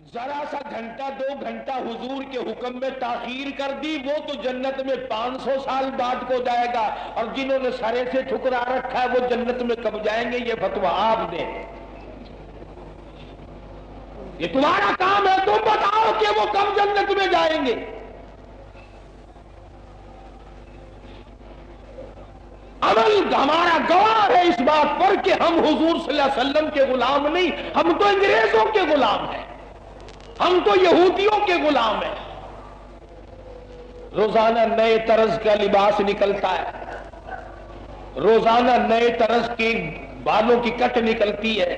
ذرا سا گھنٹہ 2 گھنٹہ حضور کے حکم میں تاخیر کر دی، وہ تو جنت میں 500 سال بعد کو جائے گا، اور جنہوں نے سرے سے ٹھکرا رکھا ہے وہ جنت میں کب جائیں گے؟ یہ فتویٰ آپ دیں، یہ تمہارا کام ہے، تم بتاؤ کہ وہ کب جنت میں جائیں گے۔ عمل ہمارا گواہ ہے اس بات پر کہ ہم حضور صلی اللہ علیہ وسلم کے غلام نہیں، ہم تو انگریزوں کے غلام ہیں، ہم تو یہودیوں کے غلام ہیں۔ روزانہ نئے طرز کا لباس نکلتا ہے، روزانہ نئے طرز کی بالوں کی کٹ نکلتی ہے۔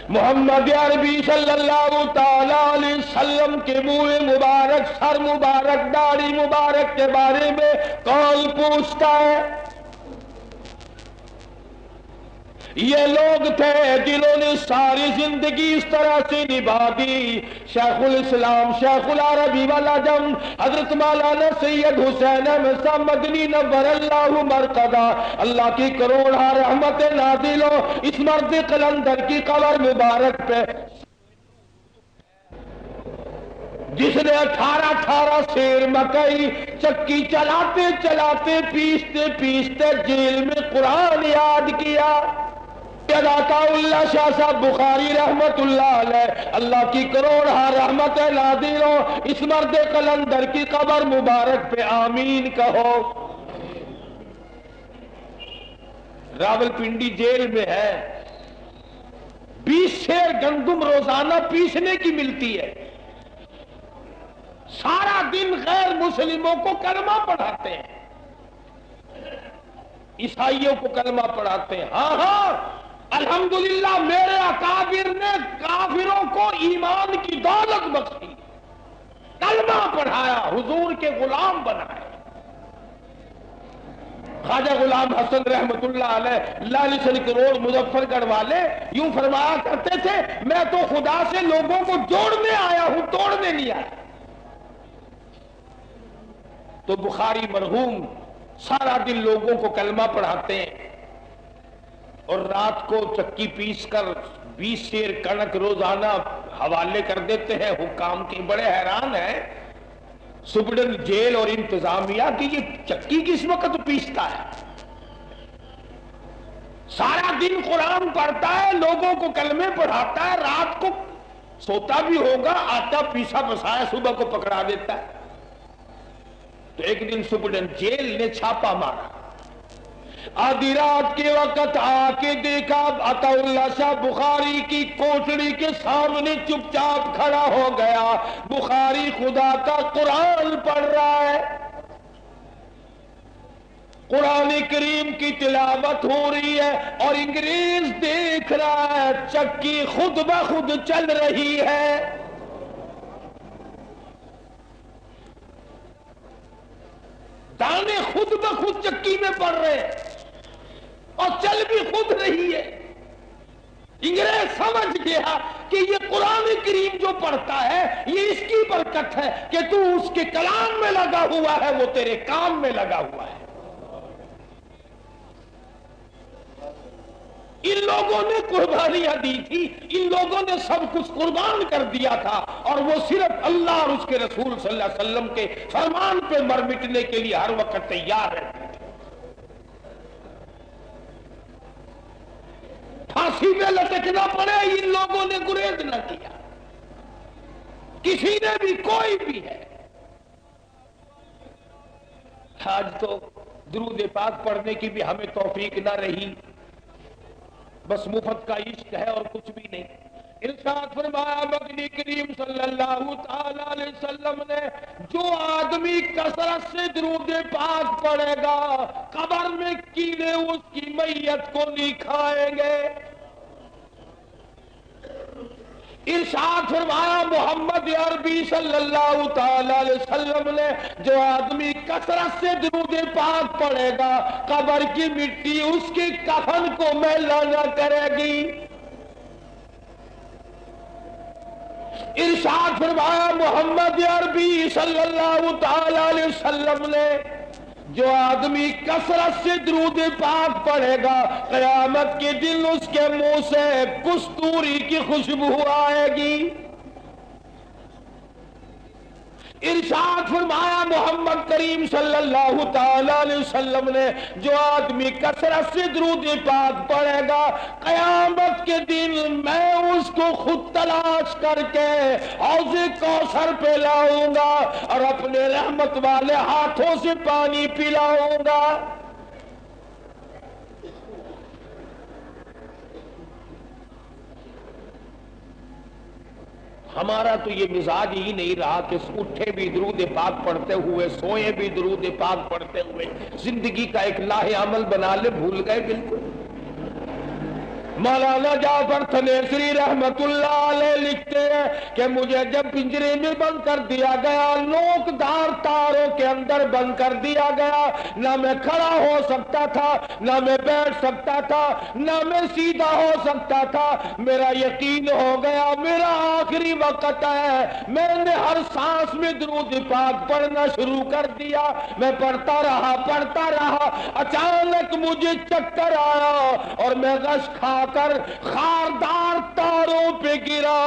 محمد عربی صلی اللہ تعالی علیہ وسلم کے منہ مبارک، سر مبارک، داڑھی مبارک کے بارے میں کون پوچھتا ہے؟ یہ لوگ تھے جنہوں نے ساری زندگی اس طرح سے نبھا دی۔ شیخ الاسلام شیخ العربی والعجم حضرت مولانا سید حسین احمد صاحب مدنی نور اللہ مرقدہ، اللہ کی کروڑہ رحمت نازل ہو اس مرد قلندر کی قبر مبارک پہ، جس نے 18 سیر مکئی چکی چلاتے چلاتے پیستے پیستے جیل میں قرآن یاد کیا۔ عطا اللہ شاہ صاحب بخاری رحمت اللہ علیہ، اللہ کی کروڑہ رحمت نازل ہو اس مرد قلندر کی قبر مبارک پہ، آمین کہو۔ راولپنڈی جیل میں ہے، 20 سیر گندم روزانہ پیسنے کی ملتی ہے، سارا دن غیر مسلموں کو کلمہ پڑھاتے ہیں، عیسائیوں کو کلمہ پڑھاتے ہیں۔ ہاں ہاں الحمدللہ میرے اکابر نے کافروں کو ایمان کی دولت بخشی، کلمہ پڑھایا، حضور کے غلام بنائے۔ خواجہ غلام حسن رحمت اللہ علیہ لالی سنک روڈ مظفر گڑھ والے یوں فرمایا کرتے تھے، میں تو خدا سے لوگوں کو جوڑنے آیا ہوں، توڑنے نہیں آیا۔ تو بخاری مرحوم سارا دن لوگوں کو کلمہ پڑھاتے ہیں، اور رات کو چکی پیس کر 20 سیر کنک روزانہ حوالے کر دیتے ہیں حکام کے۔ بڑے حیران ہیں سپرڈن جیل اور انتظامیہ کی، یہ چکی کس وقت پیستا ہے؟ سارا دن قرآن پڑھتا ہے، لوگوں کو کلمے پڑھاتا ہے، رات کو سوتا بھی ہوگا، آٹا پیسا بسایا صبح کو پکڑا دیتا ہے۔ تو ایک دن سپرڈن جیل نے چھاپا مارا، آدھی رات کے وقت آ کے دیکھا عطا اللہ شاہ بخاری کی کوٹڑی کے سامنے چپ چاپ کھڑا ہو گیا، بخاری خدا کا قرآن پڑھ رہا ہے، قرآن کریم کی تلاوت ہو رہی ہے، اور انگریز دیکھ رہا ہے، چکی خود بخود چل رہی ہے۔ دانے خود بخود چکی میں پڑ رہے ہیں اور چل بھی خود رہی ہے۔ انگریز سمجھ گیا کہ یہ قرآن کریم جو پڑھتا ہے یہ اس کی برکت ہے کہ تو اس کے کلام میں لگا ہوا ہے، وہ تیرے کام میں لگا ہوا ہے۔ ان لوگوں نے قربانیاں دی تھی، ان لوگوں نے سب کچھ قربان کر دیا تھا، اور وہ صرف اللہ اور اس کے رسول صلی اللہ علیہ وسلم کے فرمان پہ مر مٹنے کے لیے ہر وقت تیار رہتے تھے۔ پھانسی میں لٹکنا پڑے ان لوگوں نے گریز نہ کیا، کسی نے بھی، کوئی بھی ہے۔ آج تو درود پاک پڑھنے کی بھی ہمیں توفیق نہ رہی، بس مفت کا عشق ہے اور کچھ بھی نہیں۔ ارشاد فرمایا مدنی کریم صلی اللہ تعالی علیہ وسلم نے، جو آدمی کثرت سے درود پاک پڑھے گا قبر میں کیڑے اس کی میت کو نہیں کھائیں گے۔ ارشاد فرمایا محمد عربی صلی اللہ تعالی علیہ وسلم نے، جو آدمی کثرت سے درود پاک پڑھے گا قبر کی مٹی اس کے کفن کو میلا نہ کرے گی۔ ارشاد فرمایا محمد عربی صلی اللہ تعالی علیہ وسلم نے، جو آدمی کثرت سے درود پاک پڑھے گا قیامت کے دن اس کے منہ سے کستوری کی خوشبو آئے گی۔ ارشاد فرمایا محمد کریم صلی اللہ تعالی علیہ وسلم نے، جو آدمی کثرت سے درود پاک پڑھے گا قیامت کے دن میں اس کو خود تلاش کر کے حوض کوثر پہ لاؤں گا اور اپنے رحمت والے ہاتھوں سے پانی پلاؤں گا۔ ہمارا تو یہ مزاج ہی نہیں رہا کہ اٹھے بھی درود پاک پڑھتے ہوئے، سوئے بھی درود پاک پڑھتے ہوئے، زندگی کا ایک لاہ عمل بنا لے، بھول گئے بالکل۔ مولانا جعفر تھنیسری رحمت اللہ علیہ لکھتے ہیں کہ مجھے جب پنجرے میں بند کر دیا گیا، نوک دار تاروں کے اندر بند کر دیا گیا، نہ میں کھڑا ہو سکتا تھا، نہ میں بیٹھ سکتا تھا، نہ میں سیدھا ہو سکتا تھا۔ میرا یقین ہو گیا میرا آخری وقت ہے، میں نے ہر سانس میں درود پاک پڑھنا شروع کر دیا۔ میں پڑھتا رہا، اچانک مجھے چکر آیا اور میں غش کھا کر خاردار تاروں پہ گرا،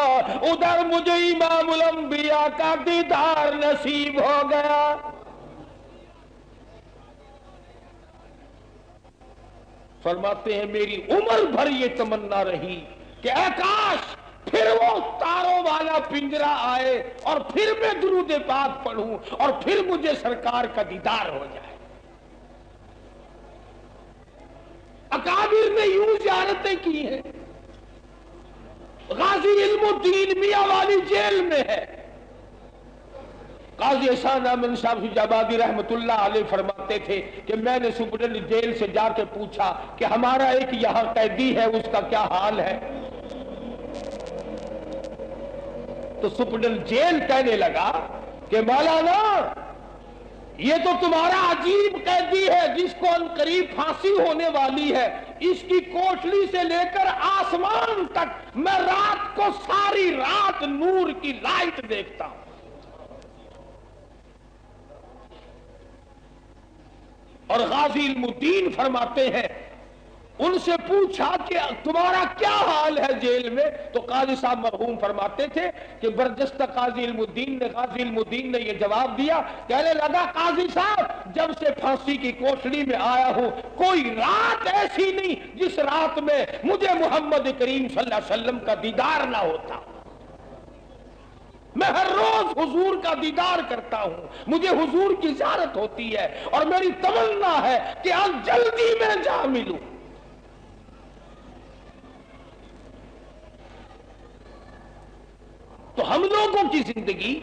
ادھر مجھے امام الانبیاء کا دیدار نصیب ہو گیا۔ فرماتے ہیں میری عمر بھر یہ تمنا رہی کہ اے کاش پھر وہ تاروں والا پنجرا آئے اور پھر میں درود پاک پڑھوں اور پھر مجھے سرکار کا دیدار ہو جائے۔ اکابر نے یوں زیارتیں کی ہیں۔ غازی علم الدین میاں والی جیل میں ہے۔ قاضی احسان احمد صاحب حجابادی رحمت اللہ علیہ فرماتے تھے کہ میں نے سپرڈنٹ جیل سے جا کے پوچھا کہ ہمارا ایک یہاں قیدی ہے، اس کا کیا حال ہے؟ تو سپرڈنٹ جیل کہنے لگا کہ مولانا یہ تو تمہارا عجیب قیدی ہے جس کو عنقریب پھانسی ہونے والی ہے، اس کی کوٹلی سے لے کر آسمان تک میں رات کو ساری رات نور کی لائٹ دیکھتا ہوں۔ اور غازی علم الدین فرماتے ہیں ان سے پوچھا کہ تمہارا کیا حال ہے جیل میں؟ تو قاضی صاحب مرحوم فرماتے تھے کہ برجستہ غازی علم الدین نے یہ جواب دیا، کہنے لگا قاضی صاحب جب سے پھانسی کی کوٹڑی میں آیا ہوں کوئی رات ایسی نہیں جس رات میں مجھے محمد کریم صلی اللہ علیہ وسلم کا دیدار نہ ہوتا۔ میں ہر روز حضور کا دیدار کرتا ہوں، مجھے حضور کی زیارت ہوتی ہے اور میری تمنا ہے کہ آج جلدی میں جا ملوں۔ تو ہم لوگوں کی زندگی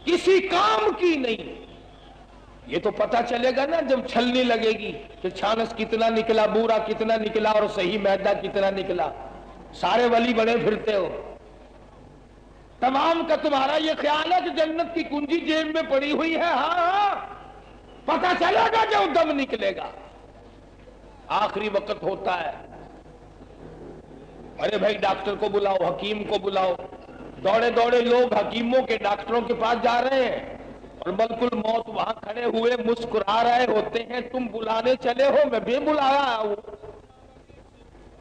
کسی کام کی نہیں۔ یہ تو پتا چلے گا نا جب چھلنے لگے گی کہ چھانس کتنا نکلا، بورا کتنا نکلا اور صحیح میدہ کتنا نکلا۔ سارے ولی بڑے پھرتے ہو، تمام کا تمہارا یہ خیال ہے کہ جنت کی کنجی جیب میں پڑی ہوئی ہے۔ ہاں پتا چلے گا جب دم نکلے گا، آخری وقت ہوتا ہے۔ ارے بھائی ڈاکٹر کو بلاؤ، حکیم کو بلاؤ، دوڑے دوڑے لوگ حکیموں کے ڈاکٹروں کے پاس جا رہے ہیں اور ملک الموت وہاں کھڑے ہوئے مسکرا رہے ہوتے ہیں۔ تم بلانے چلے ہو، میں بے بلایا آیا ہوں،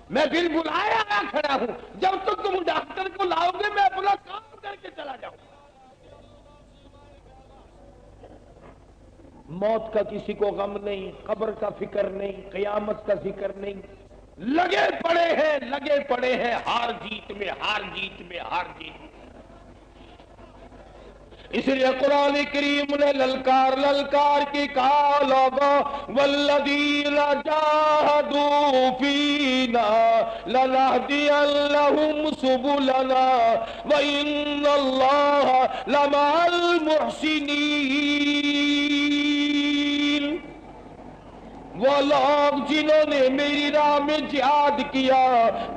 میں بل بلایا آیا کھڑا ہوں۔ جب تک تم ڈاکٹر کو لاؤ گے میں اپنا کام کر کے چلا جاؤں۔ موت کا کسی کو غم نہیں، قبر کا فکر نہیں، قیامت کا فکر نہیں، لگے پڑے ہیں ہار جیت میں، ہار جیت میں، ہار جیت میں۔ اس لیے قرآن کریم نے للکار کی کہا لوگوں والذین جاہدوا فینا لنہدینہم سبلنا وإن اللہ لمع المحسنین۔ وہ لوگ جنہوں نے میری راہ میں جہاد کیا،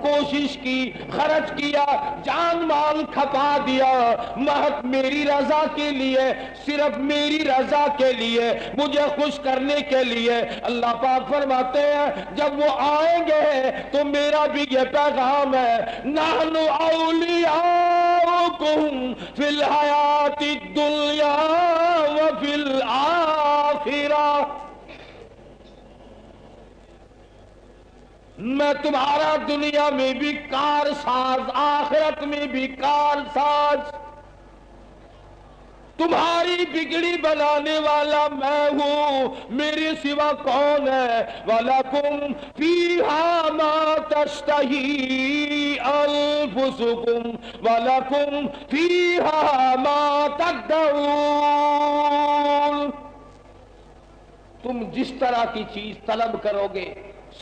کوشش کی، خرچ کیا، جان مال کھپا دیا، محض میری رضا کے لیے، صرف میری رضا کے لیے، مجھے خوش کرنے کے لیے، اللہ پاک فرماتے ہیں جب وہ آئیں گے تو میرا بھی یہ پیغام ہے، نحن اولیاؤکم فی الحیات الدنیا وفی الآخرہ والا، میں تمہارا دنیا میں بھی کار ساز، آخرت میں بھی کار ساز، تمہاری بگڑی بنانے والا میں ہوں، میرے سوا کون ہے؟ وَلَكُمْ فِيهَا مَا تَشْتَهِي أَنفُسُكُمْ وَلَكُمْ فِيهَا مَا تَدَّعُونَ۔ تم جس طرح کی چیز طلب کرو گے،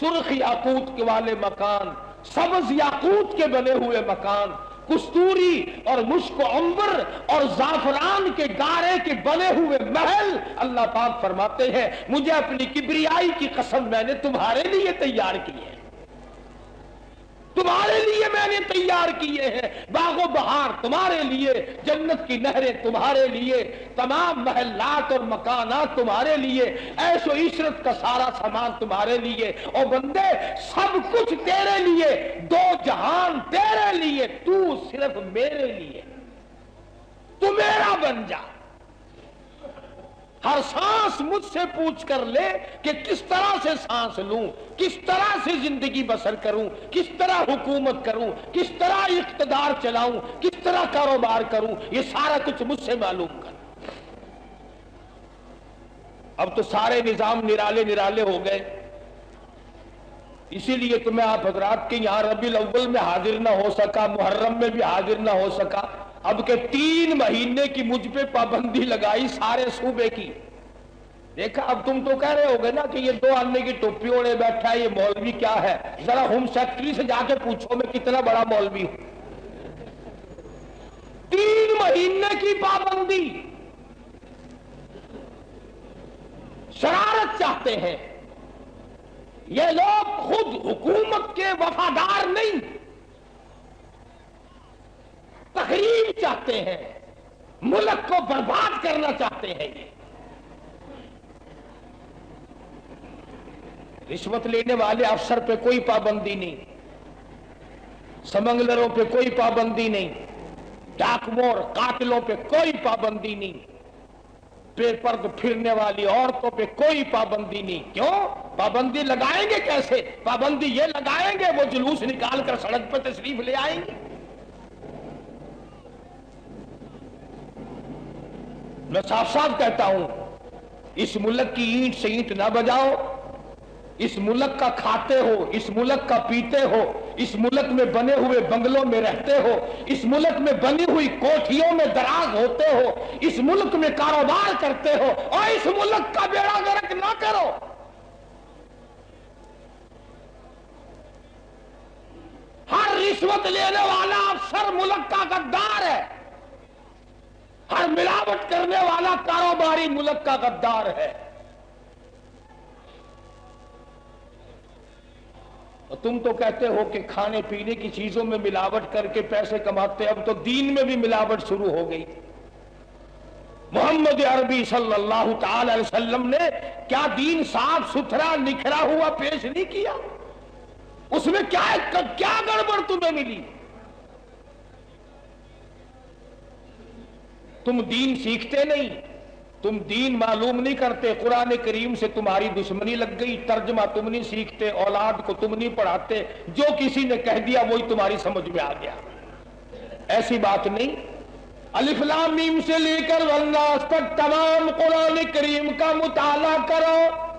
سرخ یاقوت کے والے مکان، سبز یاقوت کے بنے ہوئے مکان، کستوری اور مشک و عنبر اور زعفران کے گارے کے بنے ہوئے محل، اللہ پاک فرماتے ہیں مجھے اپنی کبریائی کی قسم میں نے تمہارے لیے تیار کیے ہیں، تمہارے لیے میں نے تیار کیے ہیں، باغ و بہار تمہارے لیے، جنت کی نہریں تمہارے لیے، تمام محلات اور مکانات تمہارے لیے، عیش و عشرت کا سارا سامان تمہارے لیے، اور بندے سب کچھ تیرے لیے، دو جہان تیرے لیے، تو صرف میرے لیے، تو میرا بن جا۔ ہر سانس مجھ سے پوچھ کر لے کہ کس طرح سے سانس لوں، کس طرح سے زندگی بسر کروں، کس طرح حکومت کروں، کس طرح اقتدار چلاؤں، کس طرح کاروبار کروں، یہ سارا کچھ مجھ سے معلوم کر۔ اب تو سارے نظام نرالے نرالے ہو گئے، اسی لیے تو میں آپ حضرات کے یہاں ربیع الاول میں حاضر نہ ہو سکا، محرم میں بھی حاضر نہ ہو سکا، اب کے 3 مہینے کی مجھ پہ پابندی لگائی سارے صوبے کی۔ دیکھا اب تم تو کہہ رہے ہو گے نا کہ یہ 2 آنے کی ٹوپی اوڑے بیٹھا ہے، یہ مولوی کیا ہے؟ ذرا ہوم سیکرٹری سے جا کے پوچھو میں کتنا بڑا مولوی ہوں۔ 3 مہینے کی پابندی، شرارت چاہتے ہیں یہ لوگ، خود حکومت کے وفادار نہیں، تخریب چاہتے ہیں، ملک کو برباد کرنا چاہتے ہیں۔ رشوت لینے والے افسر پہ کوئی پابندی نہیں، سمگلروں پہ کوئی پابندی نہیں، ڈاکوؤں قاتلوں پہ کوئی پابندی نہیں، بے پرد پھرنے والی عورتوں پہ کوئی پابندی نہیں۔ کیوں؟ پابندی لگائیں گے کیسے؟ پابندی یہ لگائیں گے وہ جلوس نکال کر سڑک پہ تشریف لے آئیں گے۔ میں صاف صاف کہتا ہوں، اس ملک کی اینٹ سے اینٹ نہ بجاؤ، اس ملک کا کھاتے ہو، اس ملک کا پیتے ہو، اس ملک میں بنے ہوئے بنگلوں میں رہتے ہو، اس ملک میں بنی ہوئی کوٹھیوں میں دراز ہوتے ہو، اس ملک میں کاروبار کرتے ہو، اور اس ملک کا بیڑا غرق نہ کرو۔ ہر رشوت لینے والا افسر ملک کا غدار ہے، ہر ملاوٹ کرنے والا کاروباری ملک کا غدار ہے۔ تم تو کہتے ہو کہ کھانے پینے کی چیزوں میں ملاوٹ کر کے پیسے کماتے، اب تو دین میں بھی ملاوٹ شروع ہو گئی۔ محمد عربی صلی اللہ تعالی علیہ وسلم نے کیا دین صاف ستھرا نکھرا ہوا پیش نہیں کیا؟ اس میں کیا گڑبڑ تمہیں ملی؟ تم دین سیکھتے نہیں، تم دین معلوم نہیں کرتے، قرآن کریم سے تمہاری دشمنی لگ گئی، ترجمہ تم نہیں سیکھتے، اولاد کو تم نہیں پڑھاتے، جو کسی نے کہہ دیا وہی تمہاری سمجھ میں آ گیا۔ ایسی بات نہیں، الف لام میم سے لے کر والناس تک تمام قرآن کریم کا مطالعہ کرو،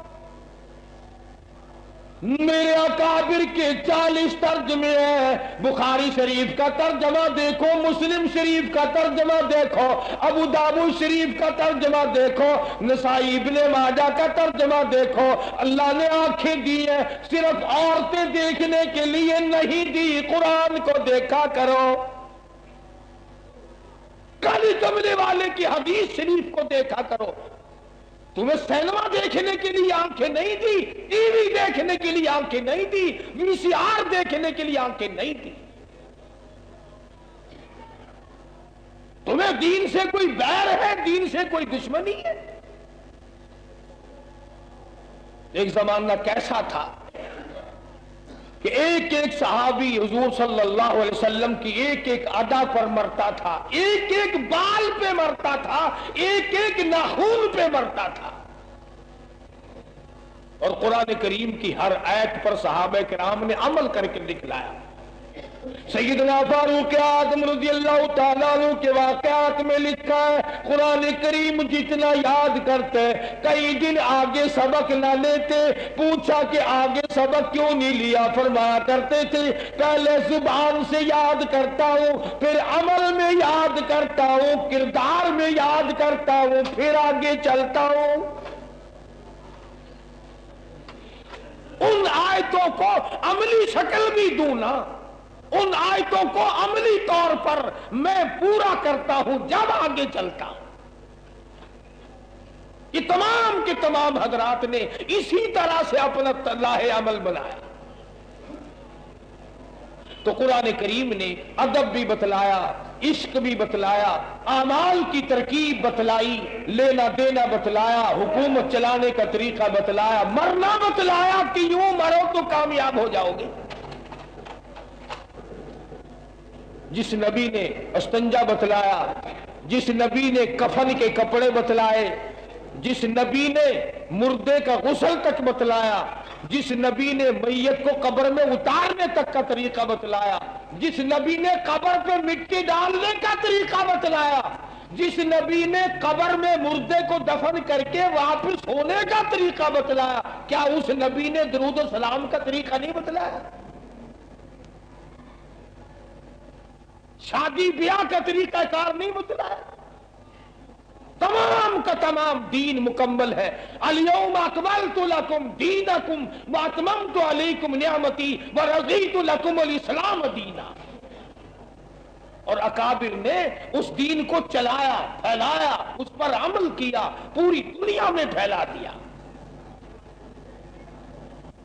میرے اکابر کے 40 ترجمے ہیں، بخاری شریف کا ترجمہ دیکھو، مسلم شریف کا ترجمہ دیکھو، ابو داؤد شریف کا ترجمہ دیکھو، نسائی ابن ماجہ کا ترجمہ دیکھو۔ اللہ نے آنکھیں دی ہیں صرف عورتیں دیکھنے کے لیے نہیں دی، قرآن کو دیکھا کرو۔ کل جملے والے کی حدیث شریف کو دیکھا کرو۔ تمہیں سینما دیکھنے کے لیے آنکھیں نہیں دی، ٹی وی دیکھنے کے لیے آنکھیں نہیں دی، وی سی آر دیکھنے کے لیے آنکھیں نہیں دی۔ تمہیں دین سے کوئی بیر ہے، دین سے کوئی دشمنی ہے؟ ایک زمانہ کیسا تھا کہ ایک ایک صحابی حضور صلی اللہ علیہ وسلم کی ایک ایک ادا پر مرتا تھا، ایک ایک بال پہ مرتا تھا، ایک ایک ناخن پہ مرتا تھا۔ اور قرآن کریم کی ہر آیت پر صحابہ کرام نے عمل کر کے دکھلایا. سیدنا فاروق اعظم رضی اللہ تعالیٰ عنہ کے واقعات میں لکھا ہے قرآن کریم جتنا یاد کرتے کئی دن آگے سبق نہ لیتے. پوچھا کہ آگے سبق کیوں نہیں لیا؟ فرمایا کرتے تھے پہلے زبان سے یاد کرتا ہوں، پھر عمل میں یاد کرتا ہوں، کردار میں یاد کرتا ہوں، پھر آگے چلتا ہوں. ان آیتوں کو عملی شکل بھی دوں نا، ان آیتوں کو عملی طور پر میں پورا کرتا ہوں جب آگے چلتا ہوں. یہ تمام کے تمام حضرات نے اسی طرح سے اپنا لاہ عمل بنایا. تو قرآن کریم نے ادب بھی بتلایا، عشق بھی بتلایا، اعمال کی ترکیب بتلائی، لینا دینا بتلایا، حکومت چلانے کا طریقہ بتلایا، مرنا بتلایا کہ یوں مرو تو کامیاب ہو جاؤ گے. جس نبی نے استنجا بتلایا، جس نبی نے کفن کے کپڑے بتلائے، جس نبی نے مردے کا غسل تک بتلایا، جس نبی نے میت کو قبر میں اتارنے تک کا طریقہ بتلایا، جس نبی نے قبر پہ مٹی ڈالنے کا طریقہ بتلایا، جس نبی نے قبر میں مردے کو دفن کر کے واپس ہونے کا طریقہ بتلایا، کیا اس نبی نے درود و سلام کا طریقہ نہیں بتلایا؟ شادی بیاہ کا طریقہ کار نہیں بتلایا؟ تمام کا تمام دین مکمل ہے. الیوم اکملت لکم دینکم واتممت علیکم نعمتی ورضیت لکم الاسلام دینا. اور اکابر نے اس دین کو چلایا، پھیلایا، اس پر عمل کیا، پوری دنیا میں پھیلا دیا.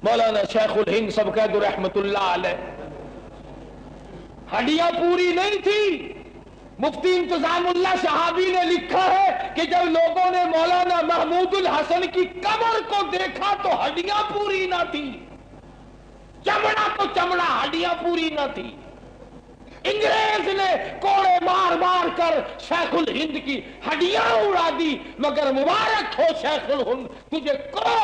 مولانا شیخ الہند سبکید رحمت اللہ علیہ، ہڈیاں پوری نہیں تھی. مفتی انتظام اللہ شہابی نے لکھا ہے کہ جب لوگوں نے مولانا محمود الحسن کی کمر کو دیکھا تو ہڈیاں پوری نہ تھی، چمڑا تو چمڑا، ہڈیاں پوری نہ تھی. انگریز نے کوڑے مار مار کر شیخ الہند کی ہڈیاں اڑا دی، مگر مبارک ہو شیخ الہند، تجھے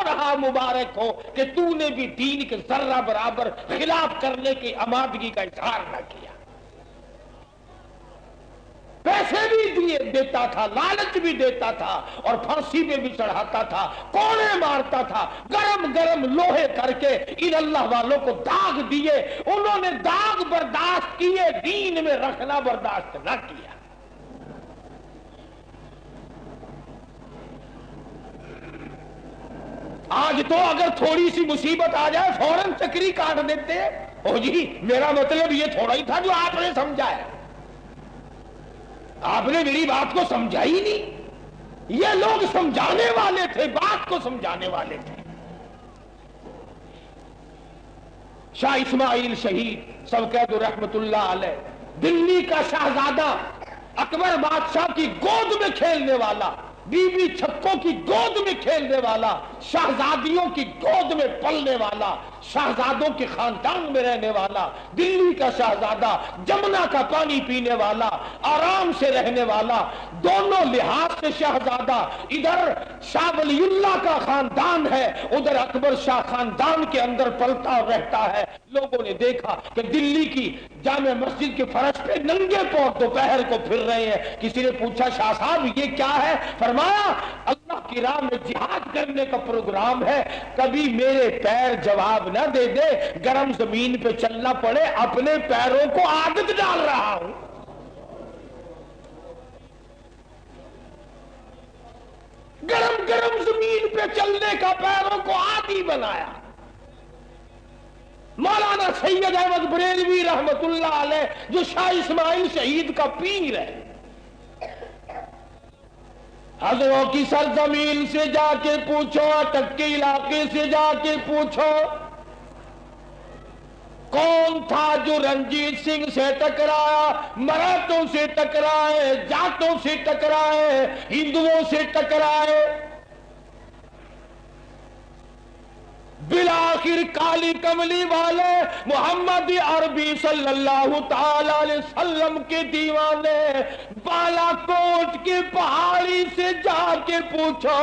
رہا مبارک ہو کہ تو نے بھی دین کے ذرہ برابر خلاف کرنے کی آمادگی کا اظہار نہ کیا. پیسے بھی دیتا تھا، لالچ بھی دیتا تھا، اور پھانسی میں بھی چڑھاتا تھا، کوڑے مارتا تھا، گرم گرم لوہے کر کے ان اللہ والوں کو داغ دیے. انہوں نے داغ برداشت کیے، دین میں رکھنا برداشت نہ کیا. آج تو اگر تھوڑی سی مصیبت آ جائے فوراً چکری کاٹ دیتے. او جی میرا مطلب یہ تھوڑا ہی تھا جو آپ نے سمجھا ہے، آپ نے میری بات کو سمجھا ہی نہیں. یہ لوگ سمجھانے والے تھے، بات کو سمجھانے والے تھے. شاہ اسماعیل شہید سبکید رحمت اللہ علیہ، دلی کا شہزادہ، اکبر بادشاہ کی گود میں کھیلنے والا، بی بی چھکوں کی گود میں کھیلنے والا، شہزادیوں کی گود میں پلنے والا، شہزادوں کے خاندان میں رہنے والا، دلی کا شہزادہ، جمنا کا پانی پینے والا، آرام سے رہنے والا، دونوں لحاظ سے شہزادہ. ادھر شاہ ولی اللہ کا خاندان ہے، ادھر اکبر شاہ خاندان کے اندر پلتا اور رہتا ہے. لوگوں نے دیکھا کہ دلی کی جامع مسجد کے فرش پہ ننگے پاؤں دوپہر کو پھر رہے ہیں. کسی نے پوچھا شاہ صاحب یہ کیا ہے؟ فرمایا اللہ کی راہ میں جہاد کرنے کا پروگرام ہے. کبھی میرے پیر جواب نہ دے دے، گرم زمین پہ چلنا پڑے، اپنے پیروں کو عادت ڈال رہا ہوں. گرم گرم زمین پہ چلنے کا پیروں کو عادی بنایا. مولانا سید احمد بریلوی رحمت اللہ علیہ جو شاہ اسماعیل شہید کا پیر ہے، حضروں کی سرزمین سے جا کے پوچھو، اٹک کے علاقے سے جا کے پوچھو، کون تھا جو رنجیت سنگھ سے ٹکرایا، مراٹھوں سے ٹکرائے، جاتوں سے ٹکرائے، ہندوؤں سے ٹکرائے، بالآخر آخر کالی کملی والے محمد عربی صلی اللہ تعالی علیہ وسلم کے دیوانے بالا کوٹ کی پہاڑی سے جا کے پوچھو،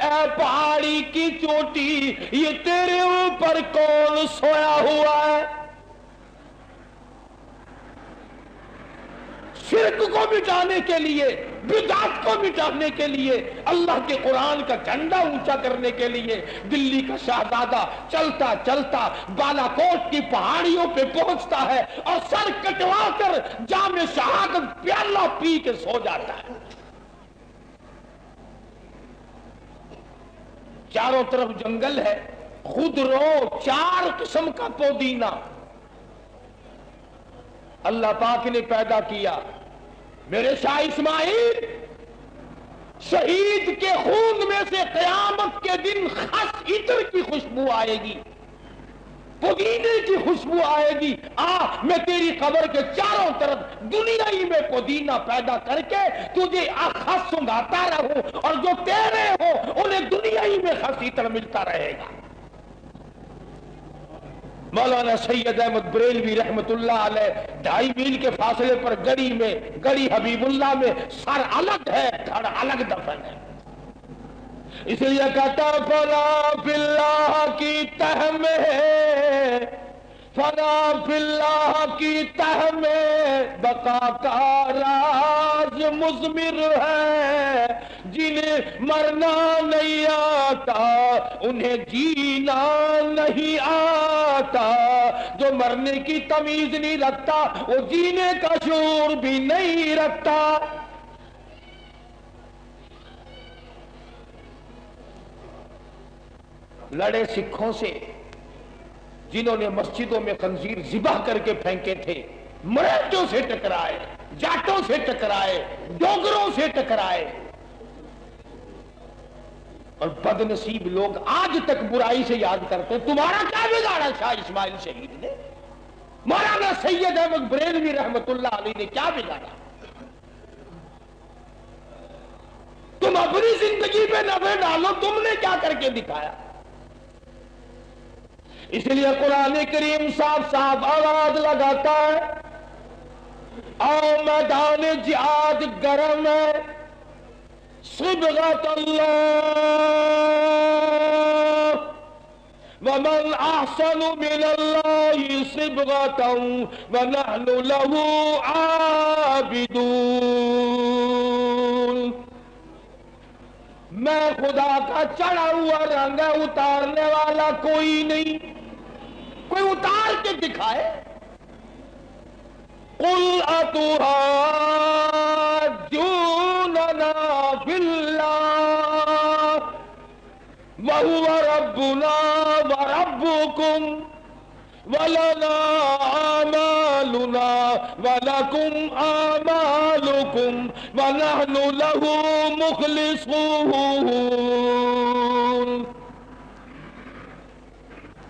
اے پہاڑی کی چوٹی، یہ تیرے اوپر کون سویا ہوا ہے؟ شرک کو مٹانے کے لیے، بدعت کو مٹانے کے لیے، اللہ کے قرآن کا جھنڈا اونچا کرنے کے لیے دلی کا شہزادہ چلتا چلتا بالا کوٹ کی پہاڑیوں پہ پہنچتا ہے اور سر کٹوا کر جام شہادت پیالہ پی کے سو جاتا ہے۔ چاروں طرف جنگل ہے، خود رو 4 قسم کا پودینہ اللہ پاک نے پیدا کیا۔ میرے شاہ اسماعیل، شہید کے خون میں سے قیامت کے دن خس عطر کی خوشبو آئے گی، پودینے کی خوشبو آئے گی۔ میں تیری قبر کے چاروں طرف دنیا ہی میں پودینہ پیدا کر کے تجھے خس سنگھاتا رہوں، اور جو تیرے ہو انہیں دنیا ہی میں خس عطر ملتا رہے گا۔ مولانا سید احمد بریلوی رحمت اللہ علیہ 2.5 میل کے فاصلے پر گڑی حبیب اللہ میں سر الگ ہے، دھڑ الگ دفن ہے۔ اس لیے کہتا فنا فی اللہ کی تہ میں، فنا فی اللہ کی تہ میں بقا کا راز مضمر ہے، جنہیں مرنا نہیں آتا انہیں جینا نہیں آتا، جو مرنے کی تمیز نہیں رکھتا وہ جینے کا شعور بھی نہیں رکھتا۔ لڑے سکھوں سے جنہوں نے مسجدوں میں خنزیر ذبح کر کے پھینکے تھے، مراٹھوں سے ٹکرائے، جاٹوں سے ٹکرائے، ڈوگروں سے ٹکرائے، اور بد نصیب لوگ آج تک برائی سے یاد کرتے ہیں۔ تمہارا کیا بگاڑا شاہ اسماعیل شہید نے؟ مولانا سید احمد بریلوی رحمت اللہ علیہ نے کیا بگاڑا؟ تم اپنی زندگی پہ نظر ڈالو، تم نے کیا کر کے دکھایا؟ اس لیے قرآن کریم صاف صاف آواز لگاتا ہے، آؤ میدان جہاد گرم ہے، صبغۃ اللہ ومن احسن من اللہ صبغۃ ونحن له عابدون۔ میں خدا کا چڑھا ہوا رنگ ہے، اتارنے والا کوئی نہیں، کوئی اتار کے دکھائے۔ قل اتحاجوننا فی اللہ وہو ربنا وربکم ولنا اعمالنا ولکم اعمالکم ونحن له مخلصون۔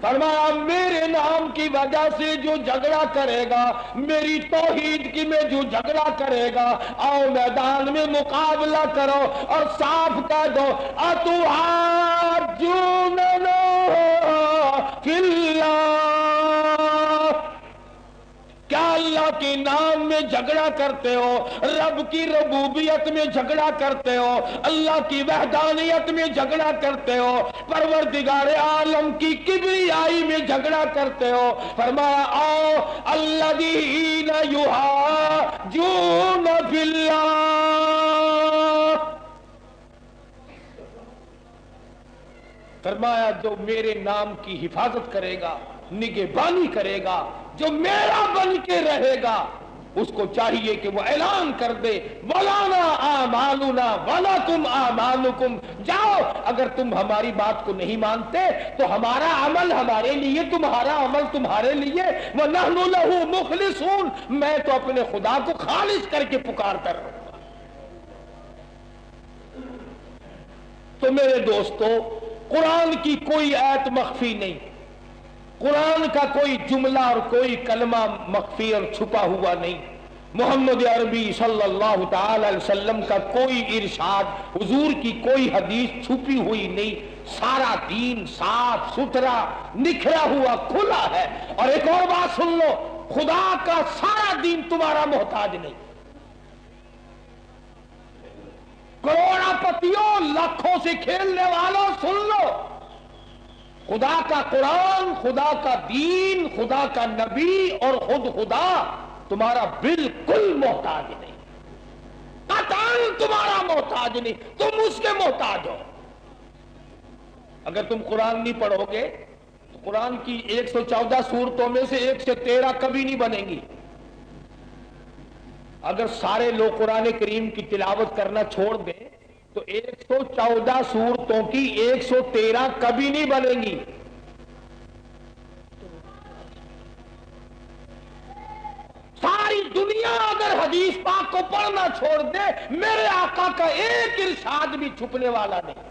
فرمایا میرے نام کی وجہ سے جو جھگڑا کرے گا، میری توحید کی میں جو جھگڑا کرے گا، آؤ میدان میں مقابلہ کرو اور صاف کہہ دو اتحاجوننا فی اللہ۔ کیا اللہ کے نام میں جھگڑا کرتے ہو؟ رب کی ربوبیت میں جھگڑا کرتے ہو؟ اللہ کی وحدانیت میں جھگڑا کرتے ہو؟ پروردگار عالم کی کبریائی میں جھگڑا کرتے ہو؟ فرمایا آؤ الذین یحاجون فی اللہ، فرمایا جو میرے نام کی حفاظت کرے گا، نگہبانی کرے گا، جو میرا بن کے رہے گا، اس کو چاہیے کہ وہ اعلان کر دے وَلَنَا أَعْمَالُنَا وَلَكُمْ أَعْمَالُكُمْ۔ جاؤ، اگر تم ہماری بات کو نہیں مانتے تو ہمارا عمل ہمارے لیے، تمہارا عمل تمہارے لیے، وَنَحْنُ لَهُ مُخْلِصُونَ، میں تو اپنے خدا کو خالص کر کے پکارتا رہوں گا۔ تو میرے دوستو، قرآن کی کوئی آیت مخفی نہیں، قرآن کا کوئی جملہ اور کوئی کلمہ مخفی اور چھپا ہوا نہیں، محمد عربی صلی اللہ تعالی علیہ وسلم کا کوئی ارشاد، حضور کی کوئی حدیث چھپی ہوئی نہیں۔ سارا دین صاف ستھرا نکھرا ہوا کھلا ہے. اور ایک اور بات سن لو، خدا کا سارا دین تمہارا محتاج نہیں. کروڑا پتیوں لاکھوں سے کھیلنے والوں سن لو، خدا کا قرآن، خدا کا دین، خدا کا نبی اور خود خدا تمہارا بالکل محتاج نہیں، قطعاً تمہارا محتاج نہیں، تم اس کے محتاج ہو. اگر تم قرآن نہیں پڑھو گے تو قرآن کی 114 سورتوں میں سے 1 سے 13 کبھی نہیں بنیں گی. اگر سارے لوگ قرآن کریم کی تلاوت کرنا چھوڑ دیں تو 114 سورتوں کی 113 کبھی نہیں بنیں گی. ساری دنیا اگر حدیث پاک کو پڑھنا چھوڑ دے، میرے آقا کا ایک ارشاد بھی چھپنے والا نہیں.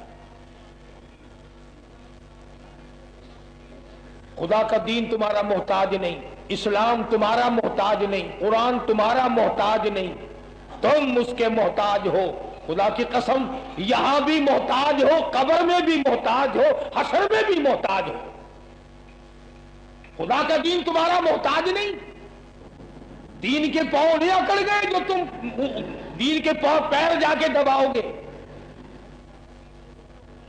خدا کا دین تمہارا محتاج نہیں، اسلام تمہارا محتاج نہیں، قرآن تمہارا محتاج نہیں، تم اس کے محتاج ہو. خدا کی قسم، یہاں بھی محتاج ہو، قبر میں بھی محتاج ہو، حشر میں بھی محتاج ہو. خدا کا دین تمہارا محتاج نہیں. دین کے پاؤں نہیں اکڑ گئے جو تم دین کے پاؤں پیر جا کے دباؤ گے.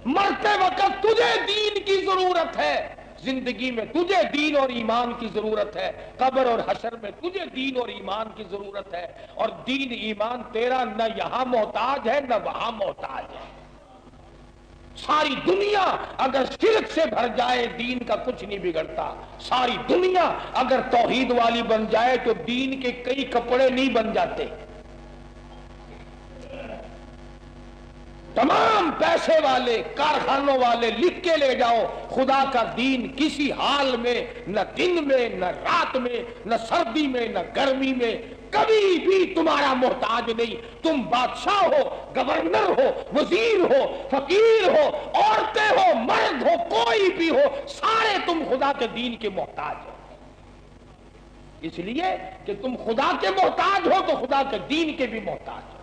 مرتے وقت تجھے دین کی ضرورت ہے، زندگی میں تجھے دین اور ایمان کی ضرورت ہے، قبر اور حشر میں تجھے دین اور ایمان کی ضرورت ہے. اور دین ایمان تیرا نہ یہاں محتاج ہے نہ وہاں محتاج ہے. ساری دنیا اگر شرک سے بھر جائے دین کا کچھ نہیں بگڑتا. ساری دنیا اگر توحید والی بن جائے تو دین کے کئی کپڑے نہیں بن جاتے. تمام پیسے والے کارخانوں والے لکھ کے لے جاؤ، خدا کا دین کسی حال میں، نہ دن میں نہ رات میں نہ سردی میں نہ گرمی میں کبھی بھی تمہارا محتاج نہیں. تم بادشاہ ہو، گورنر ہو، وزیر ہو، فقیر ہو، عورتیں ہو، مرد ہو، کوئی بھی ہو، سارے تم خدا کے دین کے محتاج ہو. اس لیے کہ تم خدا کے محتاج ہو تو خدا کے دین کے بھی محتاج ہو.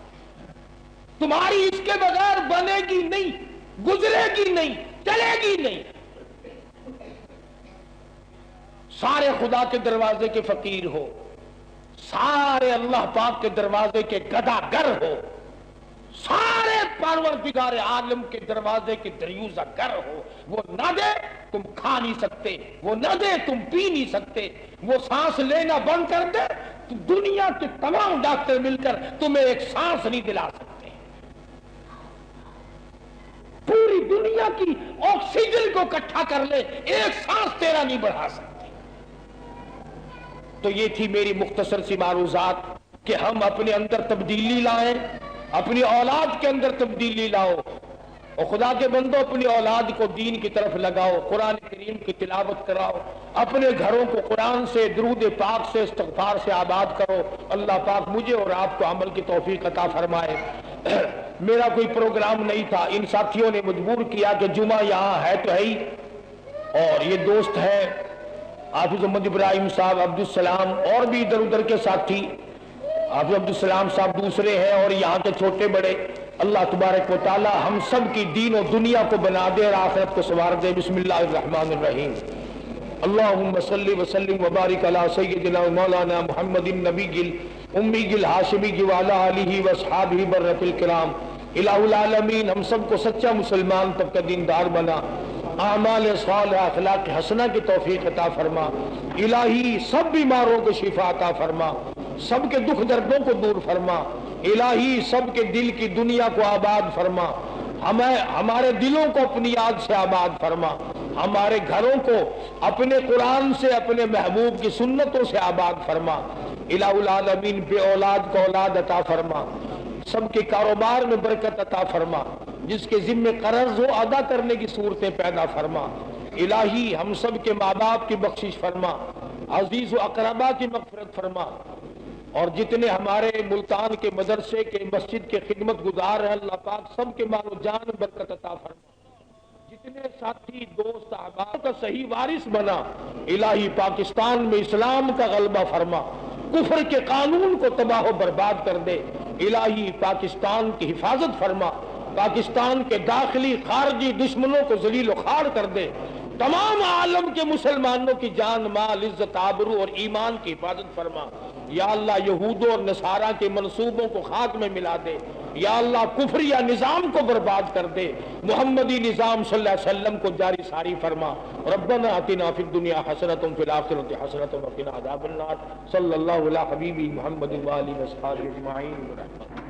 تمہاری اس کے بغیر بنے گی نہیں، گزرے گی نہیں، چلے گی نہیں. سارے خدا کے دروازے کے فقیر ہو، سارے اللہ پاک کے دروازے کے گداگر ہو، سارے پروردگار عالم کے دروازے کے دریوزہ گر ہو. وہ نہ دے تم کھا نہیں سکتے، وہ نہ دے تم پی نہیں سکتے، وہ سانس لینا بند کر دے تو دنیا کے تمام ڈاکٹر مل کر تمہیں ایک سانس نہیں دلا سکتے. پوری دنیا کی آکسیجن کو اکٹھا کر لے، ایک سانس تیرا نہیں بڑھا سکتے. تو یہ تھی میری مختصر سی معروضات کہ ہم اپنے اندر تبدیلی لائیں، اپنی اولاد کے اندر تبدیلی لاؤ. اور خدا کے بندو اپنی اولاد کو دین کی طرف لگاؤ، قرآن کریم کی تلاوت کراؤ، اپنے گھروں کو قرآن سے، درود پاک سے، استغفار سے آباد کرو. اللہ پاک مجھے اور آپ کو عمل کی توفیق عطا فرمائے. میرا کوئی پروگرام نہیں تھا، ان ساتھیوں نے مجبور کیا کہ جمعہ یہاں ہے تو ہے ہی. اور یہ دوست ہے حافظ محمد ابراہیم صاحب، عبدالسلام، اور بھی ادھر ادھر کے ساتھی، حافظ عبدالسلام صاحب دوسرے ہیں، اور یہاں کے چھوٹے بڑے. اللہ تبارک و تعالی ہم سب کی دین و دنیا کو بنا دے اور آخرت کو سنوار دے. بسم اللہ الرحمن الرحیم. اللہم صلی وسلم وبارک علی سیدنا مولانا محمد النبی الامی الہاشمی وعلی آلہ واصحابہ برۃ الکرام. الہ العالمین ہم سب کو سچا مسلمان تب کا دیندار بنا، اعمال صالحہ، اخلاق حسنہ کی توفیق عطا فرما. الہی سب بیماروں کو شفا عطا فرما، سب کے دکھ دردوں کو دور فرما. الہی سب کے دل کی دنیا کو آباد فرما، ہمارے دلوں کو اپنی یاد سے آباد فرما، ہمارے گھروں کو اپنے قرآن سے، اپنے محبوب کی سنتوں سے آباد فرما. الہ العالمین بے اولاد کو اولاد عطا فرما، سب کے کاروبار میں برکت عطا فرما، جس کے ذمہ قرض ہو ادا کرنے کی صورتیں پیدا فرما. الہی ہم سب کے ماں باپ کی بخشش فرما، عزیز و اقربا کی مغفرت فرما. اور جتنے ہمارے ملتان کے مدرسے کے مسجد کے خدمت گزار ہیں، اللہ پاک سب کے مال و جان برکت عطا فرما. جتنے ساتھی دوست احباب کا صحیح وارث بنا. الہی پاکستان میں اسلام کا غلبہ فرما، کفر کے قانون کو تباہ و برباد کر دے. الہی پاکستان کی حفاظت فرما، پاکستان کے داخلی خارجی دشمنوں کو ذلیل و خوار کر دے، تمام عالم کے مسلمانوں کی جان مال عزت آبرو اور ایمان کی حفاظت فرما۔ یا اللہ یہود اور نصارہ کے منصوبوں کو خاک میں ملا دے، یا اللہ کفریہ نظام کو برباد کر دے، محمدی نظام صلی اللہ علیہ وسلم کو جاری ساری فرما۔ ربنا آتنا فی الدنیا حسنۃ وفی الآخرۃ حسنۃ وقنا عذاب النار۔ صلی اللہ علی حبیبی محمد وآلہ وصحبہ اجمعین۔